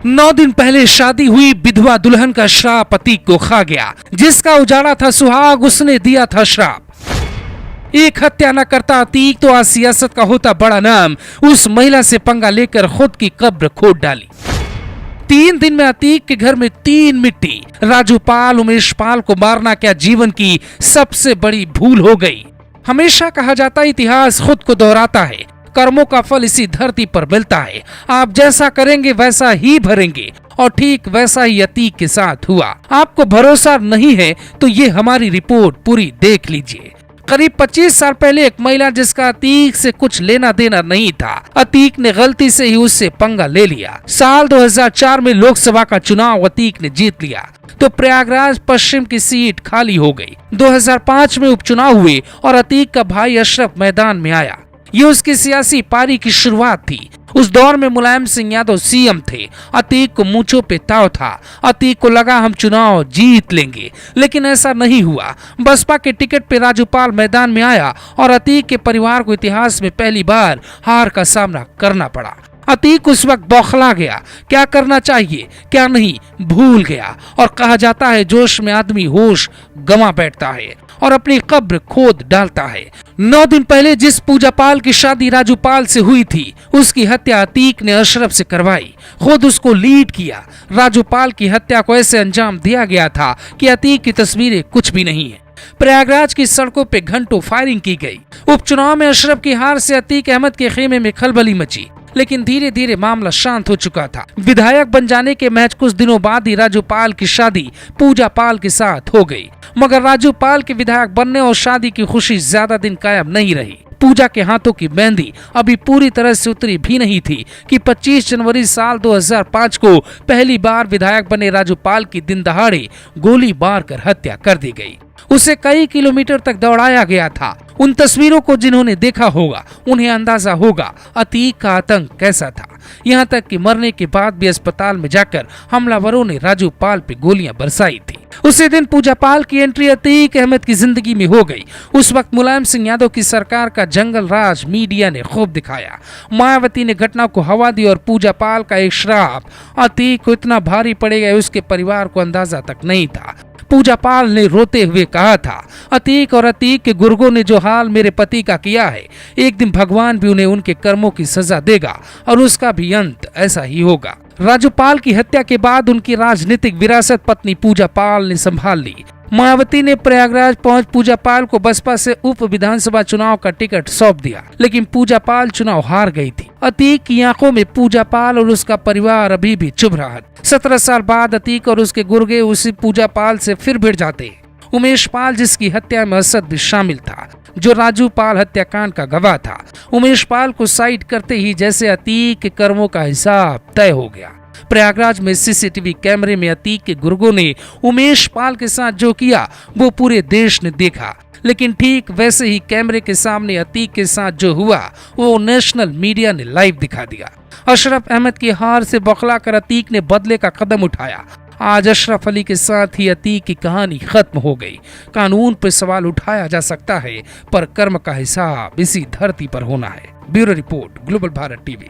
9 दिन पहले शादी हुई विधवा दुल्हन का श्राप अतीक को खा गया। जिसका उजाड़ा था सुहाग, उसने दिया था श्राप। एक हत्या न करता अतीक तो आज सियासत का होता बड़ा नाम। उस महिला से पंगा लेकर खुद की कब्र खोद डाली। 3 दिन में अतीक के घर में 3 मिट्टी। राजू पाल, उमेश पाल को मारना क्या जीवन की सबसे बड़ी भूल हो गई। हमेशा कहा जाता है इतिहास खुद को दोहराता है, कर्मों का फल इसी धरती पर मिलता है। आप जैसा करेंगे वैसा ही भरेंगे, और ठीक वैसा ही अतीक के साथ हुआ। आपको भरोसा नहीं है तो ये हमारी रिपोर्ट पूरी देख लीजिए। करीब 25 साल पहले एक महिला जिसका अतीक से कुछ लेना देना नहीं था, अतीक ने गलती से ही उससे पंगा ले लिया। साल 2004 में लोकसभा का चुनाव अतीक ने जीत लिया तो प्रयागराज पश्चिम की सीट खाली हो गई। 2005 में उपचुनाव हुए और अतीक का भाई अशरफ मैदान में आया। ये उसकी सियासी पारी की शुरुआत थी। उस दौर में मुलायम सिंह यादव सीएम थे। अतीक को मूंछों पे ताव था। अतीक को लगा हम चुनाव जीत लेंगे, लेकिन ऐसा नहीं हुआ। बसपा के टिकट पे राजू पाल मैदान में आया और अतीक के परिवार को इतिहास में पहली बार हार का सामना करना पड़ा। अतीक उस वक्त बौखला गया, क्या करना चाहिए क्या नहीं भूल गया। और कहा जाता है जोश में आदमी होश गंवा बैठता है और अपनी कब्र खोद डालता है। 9 दिन पहले जिस पूजा पाल की शादी राजू पाल से हुई थी, उसकी हत्या अतीक ने अशरफ से करवाई। खुद उसको लीड किया। राजू पाल की हत्या को ऐसे अंजाम दिया गया था कि अतीक की तस्वीरें कुछ भी नहीं है। प्रयागराज की सड़कों पे घंटों फायरिंग की गई। उपचुनाव में अशरफ की हार से अतीक अहमद के खेमे में खलबली मची, लेकिन धीरे धीरे मामला शांत हो चुका था। विधायक बन जाने के महज कुछ दिनों बाद ही राजू पाल की शादी पूजा पाल के साथ हो गई। मगर राजू पाल के विधायक बनने और शादी की खुशी ज्यादा दिन कायम नहीं रही। पूजा के हाथों की मेहंदी अभी पूरी तरह से उतरी भी नहीं थी कि 25 जनवरी साल 2005 को पहली बार विधायक बने राजू पाल की दिन दहाड़े गोली मारकर हत्या कर दी गई। उसे कई किलोमीटर तक दौड़ाया गया था। उन तस्वीरों को जिन्होंने देखा होगा उन्हें अंदाजा होगा अतीक का आतंक कैसा था। यहाँ तक कि मरने के बाद भी अस्पताल में जाकर हमलावरों ने राजू पाल पे गोलियां बरसाई थी। उसी दिन पूजा पाल की एंट्री अतीक अहमद की जिंदगी में हो गई। उस वक्त मुलायम सिंह यादव की सरकार का जंगल राज मीडिया ने खूब दिखाया। मायावती ने घटना को हवा दी और पूजा पाल का एक श्राप अतीक को इतना भारी पड़ेगा उसके परिवार को अंदाजा तक नहीं था। पूजा पाल ने रोते हुए कहा था, अतीक और अतीक के गुर्गों ने जो हाल मेरे पति का किया है, एक दिन भगवान भी उन्हें उनके कर्मों की सजा देगा और उसका भी अंत ऐसा ही होगा। राजू पाल की हत्या के बाद उनकी राजनीतिक विरासत पत्नी पूजा पाल ने संभाल ली। मायावती ने प्रयागराज पहुंच पूजा पाल को बसपा से उप विधानसभा चुनाव का टिकट सौंप दिया, लेकिन पूजा पाल चुनाव हार गई थी। अतीक की आंखों में पूजा पाल और उसका परिवार अभी भी चुभ रहा था। 17 साल बाद अतीक और उसके गुर्गे उसी पूजा पाल से फिर भिड़ जाते। उमेश पाल जिसकी हत्या में असद भी शामिल था, जो राजू पाल हत्याकांड का गवाह था, उमेश पाल को साइड करते ही जैसे अतीक के कर्मों का हिसाब तय हो गया। प्रयागराज में सीसीटीवी कैमरे में अतीक के गुर्गों ने उमेश पाल के साथ जो किया वो पूरे देश ने देखा, लेकिन ठीक वैसे ही कैमरे के सामने अतीक के साथ जो हुआ वो नेशनल मीडिया ने लाइव दिखा दिया। अशरफ अहमद की हार से बौखला कर अतीक ने बदले का कदम उठाया। आज अशरफ अली के साथ ही अतीक की कहानी खत्म हो गई। कानून पर सवाल उठाया जा सकता है, पर कर्म का हिसाब इसी धरती पर होना है। Bureau report, global Bharat TV.